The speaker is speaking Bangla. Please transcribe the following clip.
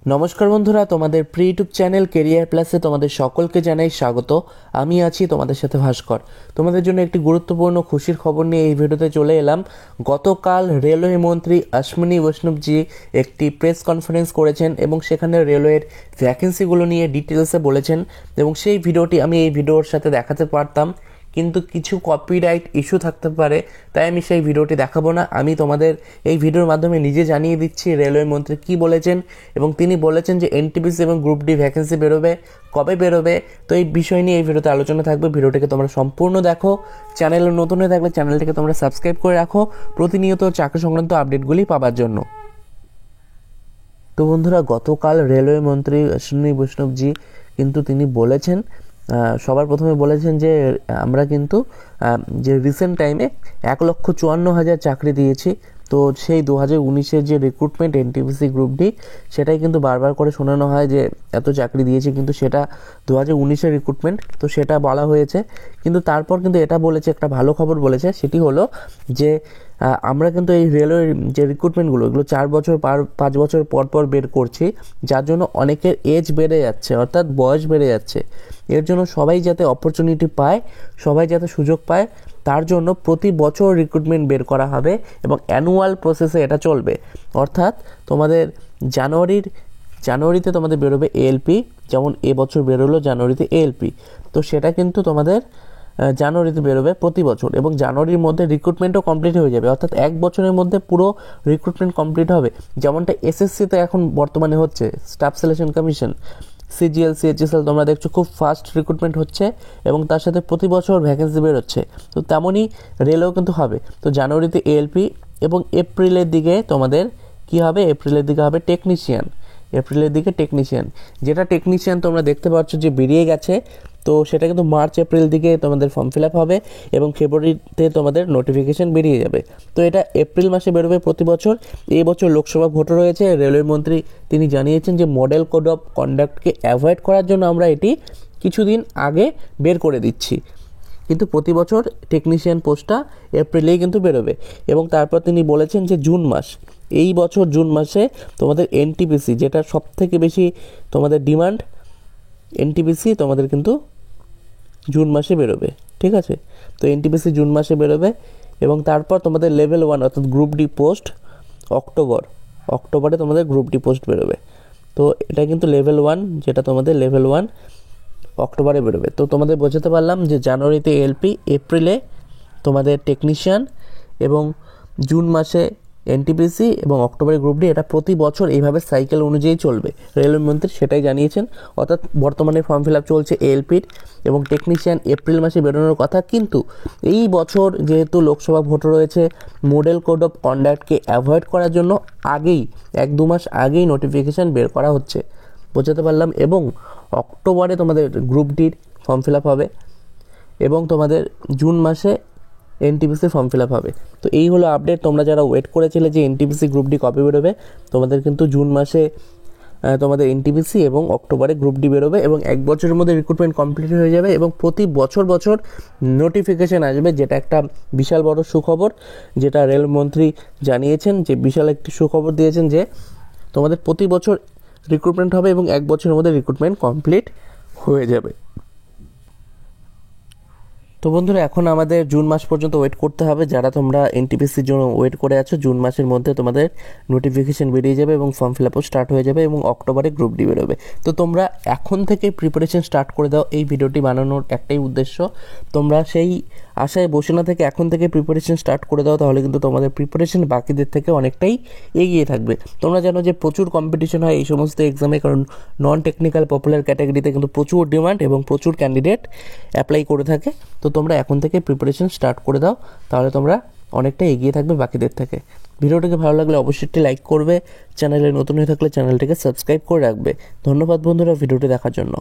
নমস্কার বন্ধুরা, তোমাদের প্রি ইউটিউব চ্যানেল কেরিয়ার প্লাসে তোমাদের সকলকে জানাই স্বাগত। আমি আছি তোমাদের সাথে ভাস্কর। তোমাদের জন্য একটি গুরুত্বপূর্ণ খুশির খবর নিয়ে এই ভিডিওতে চলে এলাম। গতকাল রেলওয়ে মন্ত্রী অশ্বিনী বৈষ্ণবজি একটি প্রেস কনফারেন্স করেছেন এবং সেখানে রেলওয়ের ভ্যাকেন্সিগুলো নিয়ে ডিটেলসে বলেছেন এবং সেই ভিডিওটি আমি এই ভিডিওর সাথে দেখাতে পারতাম, কিন্তু কিছু কপিরাইট ইস্যু থাকতে পারে, তাই আমি সেই ভিডিওটি দেখাবো না। আমি তোমাদের এই ভিডিওর মাধ্যমে নিজে জানিয়ে দিচ্ছি রেলওয়ে মন্ত্রী কী বলেছেন এবং তিনি বলেছেন যে এনটিপিসি এবং গ্রুপ ডি ভ্যাকেন্সি বেরোবে, কবে বেরোবে। তো এই বিষয় নিয়ে এই ভিডিওতে আলোচনা থাকবে। ভিডিওটিকে তোমরা সম্পূর্ণ দেখো। চ্যানেলে নতুন হয়ে থাকলে চ্যানেলটিকে তোমরা সাবস্ক্রাইব করে রাখো প্রতিনিয়ত চাকরি সংক্রান্ত আপডেটগুলি পাওয়ার জন্য। তো বন্ধুরা, গতকাল রেলওয়ে মন্ত্রী অশ্বিনী বৈষ্ণবজি কিন্তু তিনি বলেছেন, সবার প্রথমে বলেছেন যে আমরা কিন্তু যে রিসেন্ট টাইমে 1,54,000 চাকরি দিয়েছি। তো সেই 2019-এর যে রিক্রুটমেন্ট এনটিপিসি গ্রুপ ডি, সেটাই কিন্তু বারবার করে শোনানো হয় যে এত চাকরি দিয়েছে, কিন্তু সেটা 2019-এর রিক্রুটমেন্ট, তো সেটা বলা হয়েছে। কিন্তু তারপর কিন্তু এটা বলেছে, একটা ভালো খবর বলেছে, সেটি হলো যে আমরা কিন্তু এই রেলওয়ের যে রিক্রুটমেন্টগুলো, এগুলো 4 বছর 5 বছর পর পর বের করছি, যার জন্য অনেকের এজ বেড়ে যাচ্ছে, অর্থাৎ বয়স বেড়ে যাচ্ছে। এর জন্য সবাই যাতে অপরচুনিটি পায়, সবাই যাতে সুযোগ পায়, তার জন্য প্রতি বছর রিক্রুটমেন্ট বের করা হবে এবং অ্যানুয়াল প্রসেসে এটা চলবে। অর্থাৎ তোমাদের জানুয়ারিতে তোমাদের বেরোবে এএলপি, যেমন এবছর বেরোলো জানুয়ারিতে এএলপি, তো সেটা কিন্তু তোমাদের জানুয়ারিতে বেরোবে প্রতি বছর এবং জানুয়ারির মধ্যে রিক্রুটমেন্টও কমপ্লিট হয়ে যাবে। অর্থাৎ 1 বছরের মধ্যে পুরো রিক্রুটমেন্ট কমপ্লিট হবে, যেমনটা এসএসসিতে এখন বর্তমানে হচ্ছে, staff selection commission, CGL, CHSL, তোমরা দেখছো খুব ফাস্ট রিক্রুটমেন্ট হচ্ছে এবং তার সাথে প্রতি বছর ভ্যাকেন্সি বেরোচ্ছে। তো তেমনই রেলেও কিন্তু হবে। তো জানুয়ারিতে এএলপি এবং এপ্রিলের দিকে তোমাদের কি হবে, এপ্রিলের দিকে হবে টেকনিশিয়ান। যেটা টেকনিশিয়ান তোমরা দেখতে পাচ্ছ যে বেরিয়ে গেছে, তো সেটা কিন্তু মার্চ এপ্রিল দিকে তোমাদের ফর্ম ফিল আপ হবে এবং ফেব্রুয়ারিতে তোমাদের নোটিফিকেশন বেরিয়ে যাবে। তো এটা এপ্রিল মাসে বেরোবে প্রতি বছর। এই বছর লোকসভা ভোট রয়েছে। রেলওয়ে মন্ত্রী তিনি জানিয়েছেন যে মডেল কোড অফ কন্ডাক্টকে অ্যাভয়েড করার জন্য আমরা এটি কিছুদিন আগে বের করে দিচ্ছি, কিন্তু প্রতি বছর টেকনিশিয়ান পোস্টটা এপ্রিলেই কিন্তু বেরোবে। এবং তারপর তিনি বলেছেন যে এই বছর জুন মাসে তোমাদের এনটিপিসি, যেটা সব থেকে বেশি তোমাদের ডিমান্ড, এনটিপিসি তোমাদের কিন্তু জুন মাসে বেরোবে, ঠিক আছে? তো এনটিপিসি জুন মাসে বেরোবে এবং তারপর তোমাদের লেভেল 1 অর্থাৎ গ্রুপ ডি পোস্ট অক্টোবরে তোমাদের গ্রুপ ডি পোস্ট বেরোবে। তো এটা কিন্তু লেভেল 1, যেটা তোমাদের লেভেল 1 অক্টোবরে বেরোবে। তো তোমাদের বোঝাতে পারলাম যে জানুয়ারিতে এলপি, এপ্রিলে তোমাদের টেকনিশিয়ান এবং জুন মাসে এনটিপিসি এবং অক্টোবরে গ্রুপ ডি, এটা প্রতি বছর এইভাবে সাইকেল অনুযায়ী চলবে। রেলওয়ে মন্ত্রী সেটাই জানিয়েছেন। অর্থাৎ বর্তমানে ফর্ম ফিল আপ চলছে এএলপির এবং টেকনিশিয়ান এপ্রিল মাসে বেরোনোর কথা, কিন্তু এই বছর যেহেতু লোকসভা ভোট রয়েছে, মডেল কোড অফ কন্ডাক্টকে অ্যাভয়েড করার জন্য আগেই 1-2 মাস আগেই নোটিফিকেশান বের করা হচ্ছে, বোঝাতে পারলাম। এবং অক্টোবরে তোমাদের গ্রুপ ডির ফর্ম ফিল আপ হবে এবং তোমাদের জুন মাসে এনটিপিসি ফর্ম ফিল আপ হবে। তো এই হলো আপডেট। তোমরা যারা ওয়েট করেছিলে যে এনটিপিসি গ্রুপ ডি কবে বেরোবে, তোমাদের কিন্তু জুন মাসে তোমাদের এনটিপিসি এবং অক্টোবরে গ্রুপ ডি বেরোবে এবং 1 বছরের মধ্যে রিক্রুটমেন্ট কমপ্লিট হয়ে যাবে এবং প্রতি বছর নোটিফিকেশান আসবে, যেটা একটা বিশাল বড় সুখবর, যেটা রেলমন্ত্রী জানিয়েছেন, যে বিশাল একটি সুখবর দিয়েছেন যে তোমাদের প্রতি বছর রিক্রুটমেন্ট হবে এবং 1 বছরের মধ্যে রিক্রুটমেন্ট কমপ্লিট হয়ে যাবে। তো বন্ধুরা, এখন আমাদের জুন মাস পর্যন্ত ওয়েট করতে হবে। যারা তোমরা এনটিপিসির জন্য ওয়েট করে আছো, জুন মাসের মধ্যে তোমাদের নোটিফিকেশান বেরিয়ে যাবে এবং ফর্ম ফিল আপও স্টার্ট হয়ে যাবে এবং অক্টোবরে গ্রুপ ডি বেরোবে। তো তোমরা এখন থেকে প্রিপারেশন স্টার্ট করে দাও। এই ভিডিওটি বানানোর একটাই উদ্দেশ্য, তোমরা সেই আশায় বসে না থেকে এখন থেকে প্রিপারেশন স্টার্ট করে দাও, তাহলে কিন্তু তোমাদের প্রিপারেশন বাকিদের থেকে অনেকটাই এগিয়ে থাকবে। তোমরা জানো যে প্রচুর কম্পিটিশন হয় এই সমস্ত এক্সামে, কারণ নন টেকনিক্যাল পপুলার ক্যাটাগরিতে কিন্তু প্রচুর ডিমান্ড এবং প্রচুর ক্যান্ডিডেট অ্যাপ্লাই করে থাকে। তো তোমরা এখন থেকে প্রিপারেশন স্টার্ট করে দাও, তাহলে তোমরা অনেকটা এগিয়ে থাকবে বাকিদের থেকে। ভিডিওটিকে ভালো লাগলে অবশ্যই একটি লাইক করবে, চ্যানেলে নতুন হয়ে থাকলে চ্যানেলটিকে সাবস্ক্রাইব করে রাখবে। ধন্যবাদ বন্ধুরা ভিডিওটি দেখার জন্য।